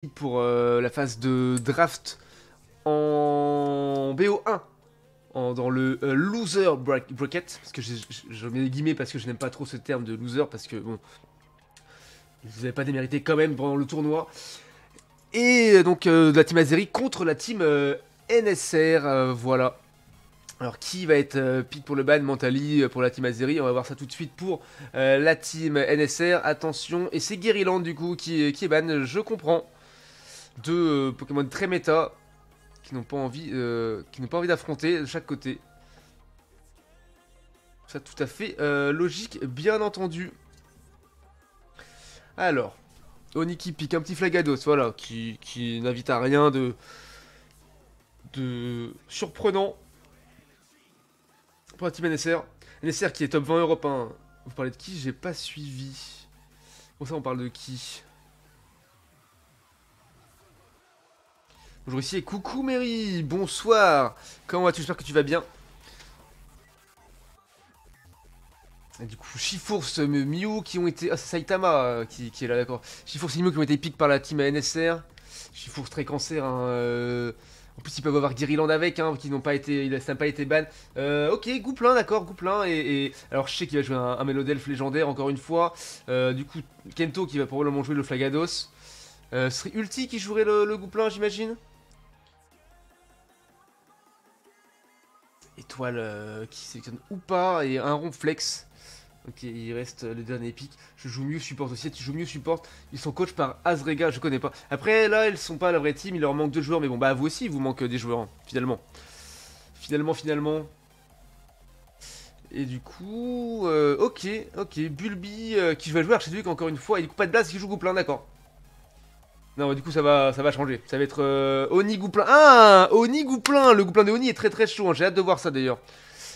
pour la phase de draft en BO1 dans le loser bracket, parce que je mets des guillemets parce que je n'aime pas trop ce terme de loser, parce que bon, vous n'avez pas démérité quand même pendant le tournoi. Et donc de la team Azeri contre la team NSR, voilà. Alors qui va être pick pour le ban, Mentally pour la team Azeri, on va voir ça tout de suite pour la team NSR, attention, et c'est Guerryland du coup qui est ban, je comprends. Deux Pokémon très méta qui n'ont pas envie, d'affronter de chaque côté. Ça tout à fait logique, bien entendu. Alors, Oni qui pique un petit Flagados, voilà, qui n'invite à rien de surprenant pour la team NSR. NSR qui est top 20 Europe 1. Vous parlez de qui? J'ai pas suivi. Bon, ça, on parle de qui? Bonjour ici et coucou Mary, bonsoir. Comment vas-tu? J'espère que tu vas bien. Et du coup, Shifours, Mew qui ont été... Ah, c'est Saitama qui est là, d'accord. Shifours et Mew qui ont été pick par la team NSR. Shifours très cancer, hein, En plus, ils peuvent avoir Guerryland avec, hein, qui n'ont pas été... Ça n'a pas été ban. Ok, Gouplin, d'accord, Gouplin. Alors, je sais qu'il va jouer un Mélodelf légendaire, encore une fois. Du coup, Kento qui va probablement jouer le Flagados. Ce serait Ulti qui jouerait le Gouplin, j'imagine. Étoile qui sélectionne ou pas, et un rond flex. Ok, il reste le dernier pic. Je joue mieux support aussi. Tu joues mieux support. Ils sont coachs par Azrega, je connais pas. Après, là, ils sont pas la vraie team. Il leur manque 2 joueurs. Mais bon, bah, vous aussi, il vous manque des joueurs, hein, finalement. Finalement. Et du coup, ok. Bulby qui va jouer Archiduc encore une fois. Et du coup, pas de blast qui joue Gouplin, d'accord. Non, du coup, ça va changer. Ça va être Oni Gouplin. Ah, Oni Gouplin. Le Gouplin de Oni est très très chaud, hein. J'ai hâte de voir ça d'ailleurs.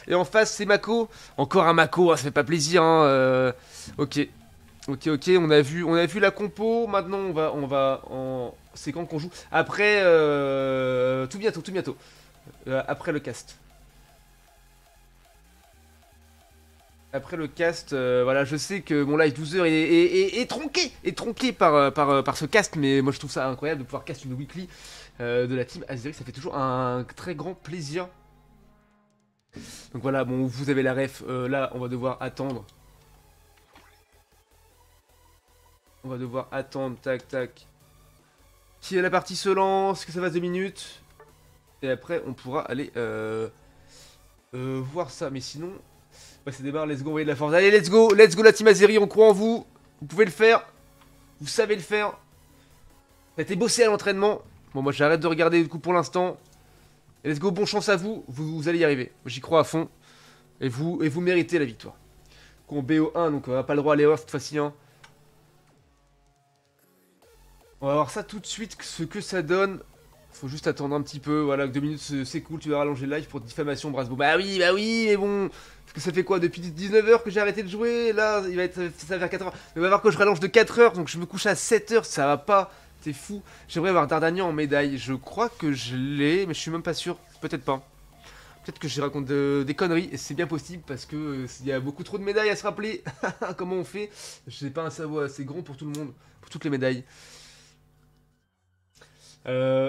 Et en face, c'est Mako. Encore un Mako, ah, ça fait pas plaisir, hein. Ok. On a vu la compo. Maintenant, on va en... C'est quand qu'on joue? Après, tout bientôt. Après le cast. Après le cast, voilà, je sais que mon live 12 heures est tronqué par ce cast, mais moi je trouve ça incroyable de pouvoir cast une weekly de la team Azeri, ça fait toujours un très grand plaisir. Donc voilà, bon, vous avez la ref, là on va devoir attendre. On va devoir attendre, tac. Si la partie se lance, que ça fasse 2 minutes. Et après on pourra aller voir ça, mais sinon... Ouais, c'est démarre, let's go, envoyer de la force. Allez, let's go la team Azeri, on croit en vous. Vous pouvez le faire. Vous savez le faire. Ça a été bossé à l'entraînement. Bon, moi j'arrête de regarder du coup pour l'instant. Et let's go, bonne chance à vous. Vous allez y arriver. J'y crois à fond. Et vous méritez la victoire. Donc, on BO1, donc on n'a pas le droit à l'erreur cette fois-ci, hein. On va voir ça tout de suite, ce que ça donne. Faut juste attendre un petit peu, voilà, que 2 minutes c'est cool, tu vas rallonger le live pour diffamation Brasbo. Bah oui, mais bon. Parce que ça fait quoi, depuis 19 h que j'ai arrêté de jouer? Là, ça va faire 4 h. Mais on va voir que je rallonge de 4 h, donc je me couche à 7 h, ça va pas. C'est fou. J'aimerais avoir Dardagnan en médaille. Je crois que je l'ai, mais je suis même pas sûr. Peut-être pas. Peut-être que je raconte des conneries, et c'est bien possible parce que il y a beaucoup trop de médailles à se rappeler. Comment on fait? Je n'ai pas un cerveau assez grand pour tout le monde, pour toutes les médailles.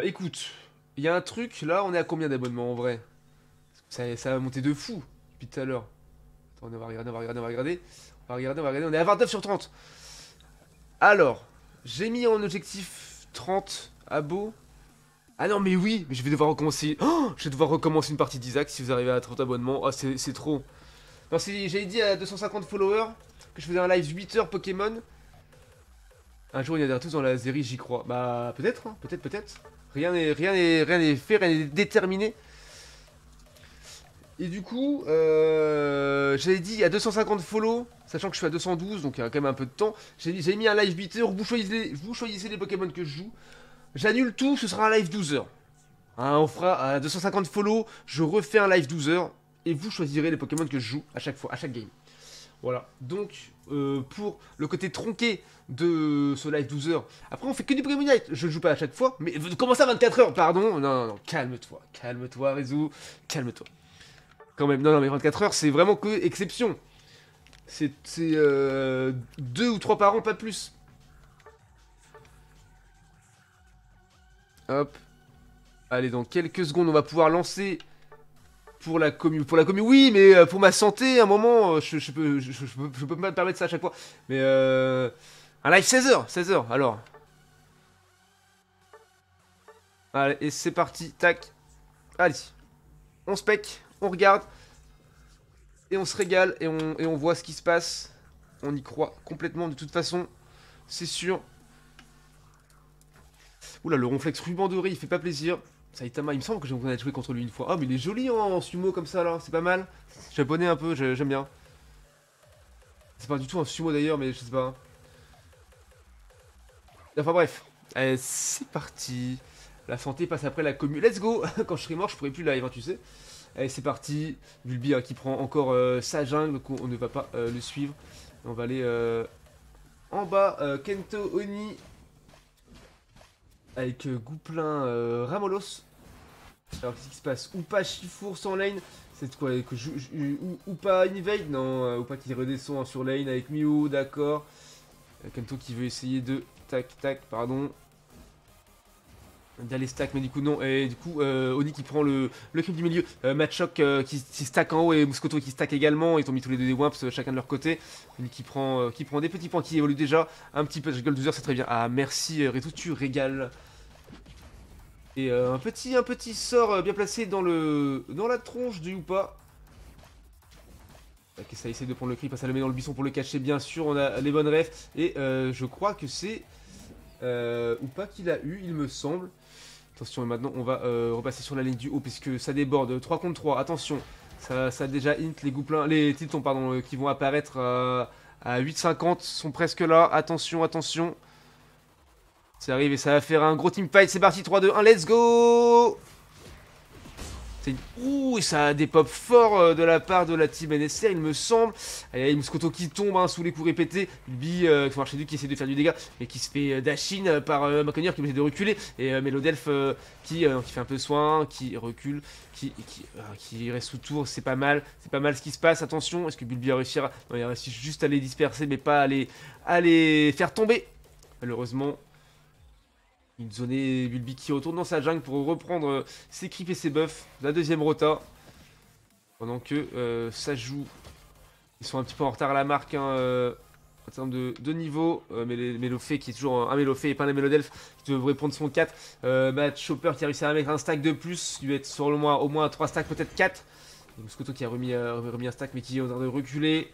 Écoute, il y a un truc, là, on est à combien d'abonnements en vrai? Ça va monter de fou depuis tout à l'heure. Attends, on va regarder. On est à 29 sur 30. Alors, j'ai mis en objectif 30 abos. Ah non, mais oui, mais je vais devoir recommencer. Oh, je vais devoir recommencer une partie d'Isaac si vous arrivez à 30 abonnements. Oh, c'est trop. Non, j'avais dit à 250 followers que je faisais un live 8 heures Pokémon. Un jour, il y en a tous dans la série, j'y crois. Bah, peut-être, hein, peut-être. Rien n'est fait, rien n'est déterminé. Et du coup, j'avais dit à 250 follow, sachant que je suis à 212, donc il y a quand même un peu de temps. J'ai mis un live 8 heures, vous choisissez les Pokémon que je joue. J'annule tout, ce sera un live 12 heures. Hein, on fera à 250 follow, je refais un live 12 heures, et vous choisirez les Pokémon que je joue à chaque fois, à chaque game. Voilà, donc pour le côté tronqué de ce live 12 heures, après on fait que du Pokémon Unite, je joue pas à chaque fois, mais comment ça 24 heures, pardon? Non, calme-toi, Réseau, calme-toi. Quand même, non, mais 24 heures, c'est vraiment que exception. C'est 2 ou 3 par an, pas plus. Hop. Allez, dans quelques secondes, on va pouvoir lancer pour la commu. Pour la commu, oui, mais pour ma santé, à un moment, je peux pas me permettre ça à chaque fois. Mais un live 16h, 16h, alors. Allez, et c'est parti, tac. Allez. On spec, on regarde. Et on se régale, et on voit ce qui se passe. On y croit complètement, de toute façon. C'est sûr. Oula, le ronflex ruban doré, il fait pas plaisir. Saitama, il me semble que j'ai joué contre lui une fois. Ah, mais il est joli en sumo comme ça là, c'est pas mal. Japonais un peu, j'aime bien. C'est pas du tout un sumo d'ailleurs, mais je sais pas. Enfin bref, allez, c'est parti. La santé passe après la commu. Let's go. Quand je serai mort, je pourrai plus live, hein, tu sais. Allez, c'est parti. Bulbi qui prend encore sa jungle, donc on ne va pas le suivre. On va aller en bas. Kento Oni avec Gouplin Ramolos. Alors qu'est-ce qui se passe? Oupa Shifour sans lane. C'est quoi que Oupa invade? Non, Oupa qui redescend sur lane avec Miu, d'accord. Kento qui veut essayer de tac, pardon. D'aller stack, mais du coup non. Et du coup, Oni qui prend le kill du milieu. Matchok qui stack en haut et Muscoto qui stack également. Ils ont mis tous les deux des wimps chacun de leur côté. Oni qui prend des petits points qui évoluent déjà un petit peu. Je rigole 12 heures, c'est très bien. Ah merci Reto, tu régales. Et un petit sort bien placé dans la tronche du Oupa. Ok, ça essaie de prendre le creep, ça le met dans le buisson pour le cacher, bien sûr. On a les bonnes refs. Et je crois que c'est Oupa qui l'a eu, il me semble. Attention, et maintenant on va repasser sur la ligne du haut puisque ça déborde. 3 contre 3, attention. Ça a déjà int, les Titans pardon, qui vont apparaître à 8,50 sont presque là. Attention. Ça arrive et ça va faire un gros teamfight. C'est parti, 3, 2, 1, let's go. Ouh, et ça a des pops forts de la part de la team NSR, il me semble. Allez, Muscoto qui tombe sous les coups répétés. Bilby, qui essaie de faire du dégât, mais qui se fait dashin par Maconier qui essaie de reculer. Et Melodelf qui fait un peu soin, qui recule, qui reste sous tour. C'est pas mal ce qui se passe. Attention, est-ce que Bilby va réussir Non, il a réussi juste à les disperser, mais pas à les faire tomber. Malheureusement. Une zonée Bulbi qui retourne dans sa jungle pour reprendre ses creeps et ses buffs. La deuxième rota. Pendant que ça joue. Ils sont un petit peu en retard à la marque en termes de niveau. Mais Melofé qui est toujours un Melofé et pas un Melodelf qui devrait prendre son 4. Matt Chopper qui a réussi à mettre un stack de plus. Il doit être sur au moins 3 stacks, peut-être 4. Et Muscoto qui a remis un stack mais qui est en train de reculer.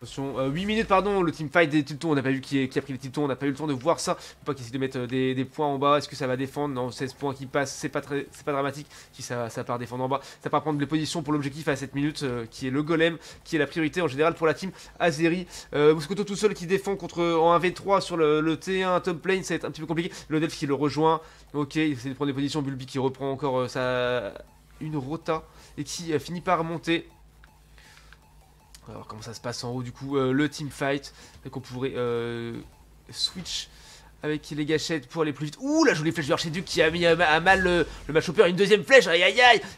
Attention, 8 minutes pardon, le teamfight des Tiltons, on n'a pas vu qui a pris les Tiltons, on n'a pas eu le temps de voir ça. Faut pas qu'il essaie de mettre des points en bas, est-ce que ça va défendre? Non, 16 points qui passent, c'est pas dramatique. Si ça part défendre en bas, ça part prendre les positions pour l'objectif à 7 minutes, qui est le golem, qui est la priorité en général pour la team Azeri. Muscoto tout seul qui défend en 1v3 sur le T1 top lane, ça va être un petit peu compliqué. Le Delph qui le rejoint, ok, il essaie de prendre des positions, Bulbi qui reprend encore une rota et qui finit par monter. Alors comment ça se passe en haut du coup, le teamfight, donc on pourrait switch avec les gâchettes pour aller plus vite. Ouh la jolie flèche du Archiduc qui a mis à mal le match hopper, une deuxième flèche, aïe.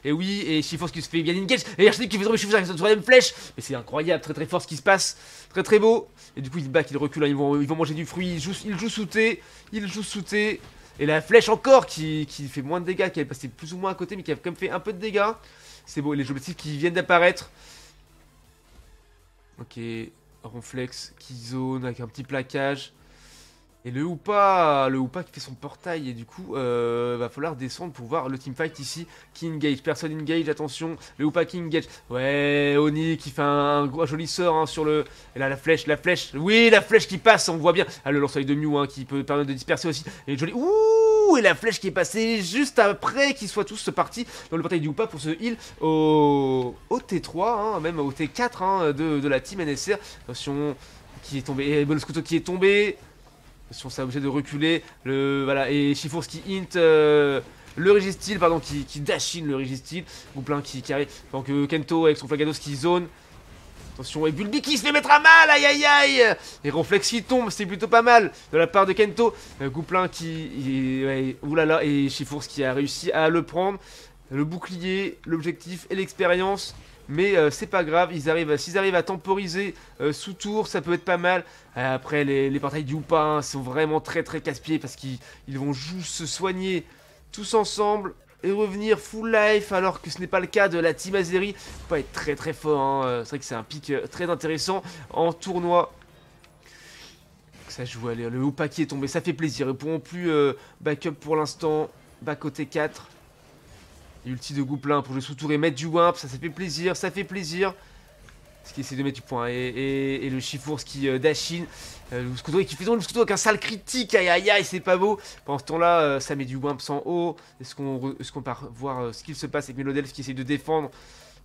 Et oui, et Shiforce qui se fait bien engage, et Archiduc qui fait tomber Shiforce avec sa troisième flèche. Mais c'est incroyable, très fort ce qui se passe, très beau. Et du coup il back, il recule, hein, ils vont manger du fruit, il joue sous T, et la flèche encore qui fait moins de dégâts, qui est passée plus ou moins à côté mais qui a quand même fait un peu de dégâts. C'est beau, et les objectifs qui viennent d'apparaître. Ok, Ronflex qui zone avec un petit plaquage. Et le Oupa qui fait son portail. Et du coup, va falloir descendre pour voir le teamfight ici. Qui engage, personne engage, attention. Le Oupa qui engage. Ouais, Oni qui fait un joli sort hein, sur le... Et là, la flèche. Oui, la flèche qui passe, on voit bien. Ah, le lance-œil de Mew hein, qui peut permettre de disperser aussi. Et joli... Ouh, et la flèche qui est passée juste après qu'ils soient tous partis dans le portail du Oupa pour se heal au T3, hein, même au T4 hein, de la team NSR. Attention, qui est tombé. Et Bolskuto qui est tombé. Attention, ça est obligé de reculer. Voilà, et Shiforce qui int le Registeel, pardon, qui dash in le Registeel. Gouplin qui arrive. Donc Kento avec son Flagados qui zone. Attention, et Bulbi qui se fait mettre à mal, aïe. Et Ronflex qui tombe, c'est plutôt pas mal de la part de Kento. Gouplin qui... oulala, et Shiforce qui a réussi à le prendre. Le bouclier, l'objectif et l'expérience. Mais c'est pas grave, s'ils arrivent à temporiser sous tour, ça peut être pas mal. Après, les portails du Hoopa hein, sont vraiment très très casse-pieds parce qu'ils vont juste se soigner tous ensemble et revenir full life alors que ce n'est pas le cas de la Team Azeri. Faut pas être très très fort, hein. C'est vrai que c'est un pic très intéressant en tournoi. Ça joue, allez, le Hoopa qui est tombé, ça fait plaisir. Ils pourront plus backup pour l'instant, back au T4. Ulti de Gouplin pour jouer sous tour et mettre du wimp, ça fait plaisir, ça fait plaisir. Ce qui essaie de mettre du point et le Chifours qui dashine. Le Scudo qui fait donc le Scudo avec un sale critique, aïe aïe aïe, c'est pas beau. Pendant ce temps-là, ça met du wimp sans haut. Est-ce qu'on part voir ce qu'il se passe avec Melodelf qui essaie de défendre.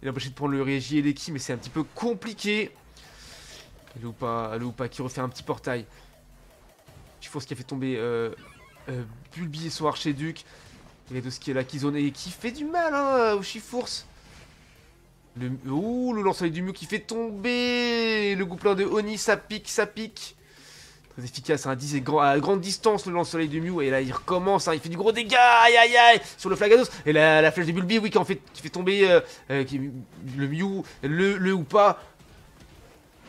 Il a empêché de prendre le Régi et l'Eki, mais c'est un petit peu compliqué. Le Hoopa qui refait un petit portail. Chifours qui a fait tomber Bulbi et son Archiduc. Redos qui est là, qui zone et qui fait du mal hein, au Chifours. Ouh, le lance-soleil du Mew qui fait tomber le Gouplin de Oni, ça pique, ça pique. Très efficace, hein, 10 et à grande distance le lance-soleil du Mew. Et là il recommence, hein, il fait du gros dégât, aïe aïe aïe, sur le Flagados. Et la flèche de Bulbi, oui, qui fait tomber le Mew, le Hoopa.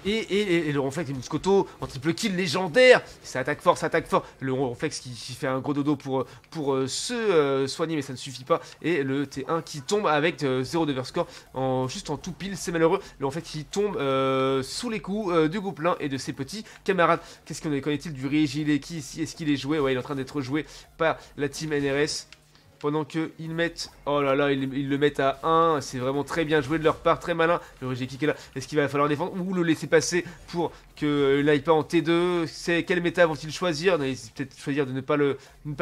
Et le Ronflex et Muscoto en triple kill légendaire. Ça attaque fort, ça attaque fort. Le Ronflex qui fait un gros dodo pour se soigner, mais ça ne suffit pas. Et le T1 qui tombe avec 0 d'overscore juste en tout pile, c'est malheureux. Le Ronflex qui tombe sous les coups du Gouplin et de ses petits camarades. Qu'est-ce qu'on connaît-il du Régileki ici? Est-ce qu'il est joué? Ouais, il est en train d'être joué par la team NRS. Pendant qu'ils mettent... Oh là là, ils le mettent à 1. C'est vraiment très bien joué de leur part, très malin. Le Régeki qui est là. Est-ce qu'il va falloir défendre ou le laisser passer pour que n'aille pas en T2? Quelle méta vont-ils choisir? Ils vont peut-être choisir de ne pas le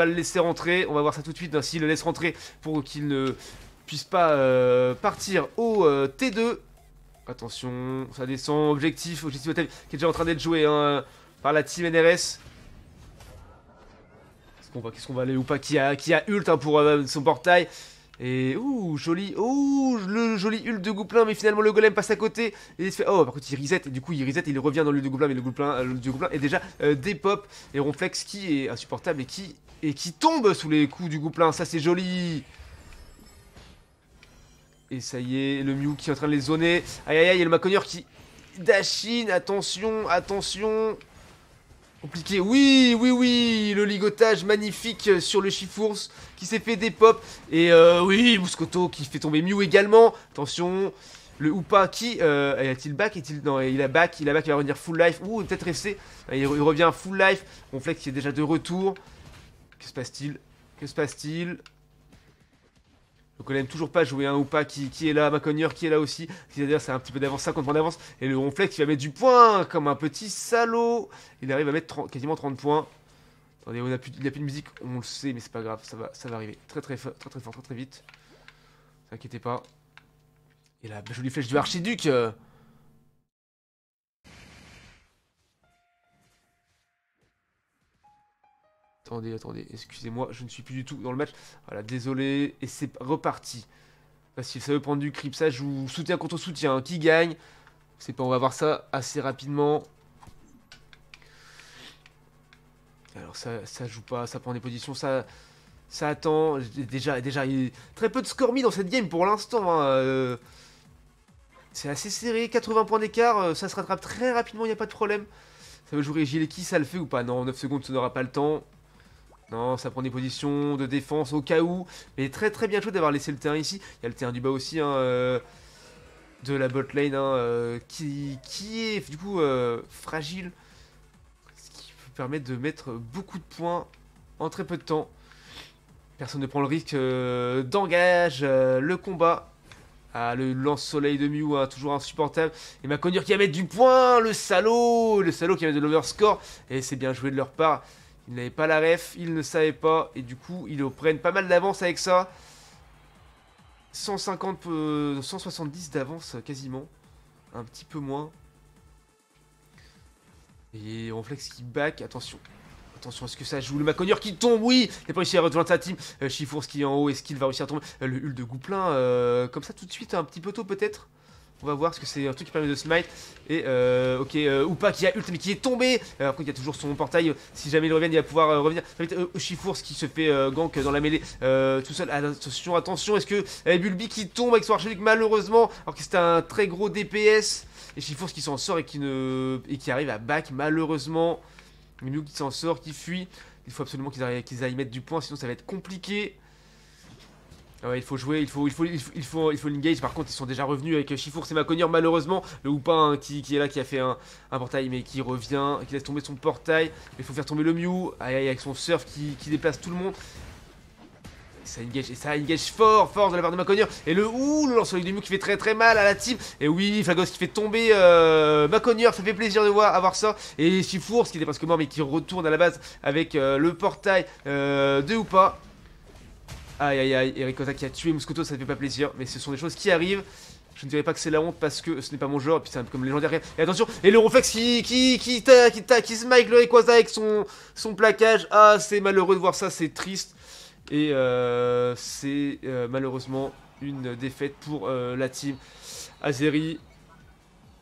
laisser rentrer. On va voir ça tout de suite. S'il le laisse rentrer pour qu'il ne puisse pas partir au T2. Attention, ça descend. Objectif qui est déjà en train d'être joué hein, par la team NRS. Qu'est-ce qu'on va aller ou pas qui a ult hein, pour son portail. Et ouh, joli. Ouh, le joli ult de Gouplin. Mais finalement, le golem passe à côté. Et il se fait. Oh, par contre, il reset. Et du coup, il reset. Et il revient dans l'ult de Gouplin. Mais le ult de Gouplin est déjà dépop. Et Ronflex qui est insupportable et qui tombe sous les coups du Gouplin. Ça, c'est joli. Et ça y est, le Mew qui est en train de les zoner. Aïe aïe aïe, et le Maconneur qui dashine. Attention, attention. Compliqué, oui, oui, oui, le ligotage magnifique sur le Chifours qui s'est fait des pops. Et oui, Muscoto qui fait tomber Mew également. Attention, le Hoopa qui... a-t-il back? Non, il a back, il va revenir full life. Ouh, peut-être resté. Il revient full life. Ronflex qui est déjà de retour. Que se passe-t-il? Que se passe-t-il? Donc on n'aime toujours pas jouer un Hoopa qui est là, Maconneur qui est là aussi. C'est-à-dire c'est un petit peu d'avance, 50 points d'avance. Et le Ronflex qui va mettre du point comme un petit salaud. Il arrive à mettre quasiment 30 points. Attendez, il n'a plus de musique, on le sait, mais c'est pas grave, ça va arriver. Très très fort, très vite. Ne vous inquiétez pas. Et la jolie flèche du Archiduc. Attendez, excusez-moi, je ne suis plus du tout dans le match. Voilà, désolé, et c'est reparti. Facile, ça veut prendre du creep, ça joue soutien contre soutien. Hein. Qui gagne? C'est pas, on va voir ça assez rapidement. Alors ça joue pas, ça prend des positions, ça attend. Déjà, il y a très peu de score mis dans cette game pour l'instant. Hein. C'est assez serré, 80 points d'écart, ça se rattrape très rapidement, il n'y a pas de problème. Ça veut jouer Gileki, ça le fait ou pas? Non, 9 secondes, ça n'aura pas le temps. Non, ça prend des positions de défense au cas où. Mais très très bien joué d'avoir laissé le terrain ici. Il y a le terrain du bas aussi, hein, de la bot lane, hein, qui est du coup fragile. Ce qui peut permettre de mettre beaucoup de points en très peu de temps. Personne ne prend le risque d'engage le combat. Ah, le lance-soleil de Mew, hein, toujours insupportable. Et Maconneur qui va mettre du point, le salaud qui va mettre de l'overscore. Et c'est bien joué de leur part. Ils n'avaient pas la ref, ils ne savaient pas. Et du coup, ils prennent pas mal d'avance avec ça. 170 d'avance quasiment. Un petit peu moins. Et Ronflex qui back, attention. Attention, est-ce que ça joue? Le Maconneur qui tombe, oui. Il n'a pas réussi à rejoindre sa team. Chifours qui est en haut, est-ce qu'il va réussir à tomber? Le Hul de Gouplin, comme ça tout de suite, un petit peu tôt peut-être. On va voir, parce que c'est un truc qui permet de smite. Et ok, Upa qui a ult, mais qui est tombé. Après, il y a toujours son portail. Si jamais il revient, il va pouvoir revenir. Shifours qui se fait gank dans la mêlée tout seul. Attention, attention, est-ce que Bulby qui tombe avec son archevêque malheureusement, alors que c'était un très gros DPS. Et Shifours qui s'en sort et qui arrive à back malheureusement. Mew qui s'en sort, qui fuit. Il faut absolument qu'ils aillent mettre du point, sinon ça va être compliqué. Ah ouais, il faut jouer, il faut l'engage. Par contre, ils sont déjà revenus avec Shifours et Maconier, malheureusement. Le Houpin qui est là, qui a fait un portail, mais qui revient, qui laisse tomber son portail. Il faut faire tomber le Mew. Aïe, aïe, avec son surf qui déplace tout le monde. Et ça engage fort de la part de Maconier. Et le lance-sur du Mew qui fait très mal à la team. Et oui, Flagos qui fait tomber Maconier. Ça fait plaisir de avoir ça. Et Shifours qui était presque mort, mais qui retourne à la base avec le portail de Houpa. Aïe aïe aïe, Erikoza qui a tué Muscoto, ça ne fait pas plaisir, mais ce sont des choses qui arrivent. Je ne dirais pas que c'est la honte parce que ce n'est pas mon genre, et puis c'est un peu comme légendaire. Et attention, et le reflex qui smite le Rayquaza avec son plaquage. Ah, c'est malheureux de voir ça, c'est triste. Et c'est malheureusement une défaite pour la team Azeri.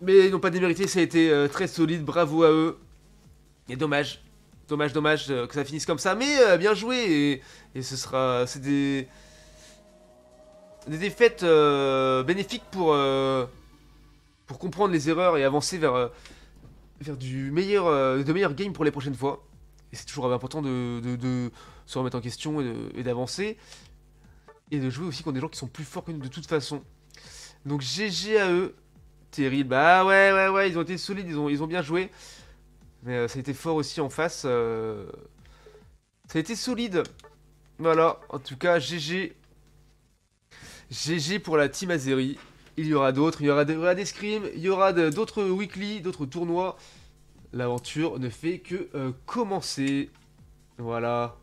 Mais ils n'ont pas démérité, ça a été très solide, bravo à eux. Et dommage. Dommage que ça finisse comme ça, mais bien joué et c'est des défaites bénéfiques pour comprendre les erreurs et avancer vers de meilleurs games pour les prochaines fois. Et c'est toujours important de se remettre en question et d'avancer et de jouer aussi contre des gens qui sont plus forts que nous de toute façon. Donc GG à eux, terrible. Bah ouais, ils ont été solides, ils ont bien joué. Mais ça a été fort aussi en face. Ça a été solide. Voilà, en tout cas, GG. GG pour la team Azeri. Il y aura d'autres, il y aura des scrims, il y aura d'autres weekly, d'autres tournois. L'aventure ne fait que commencer. Voilà.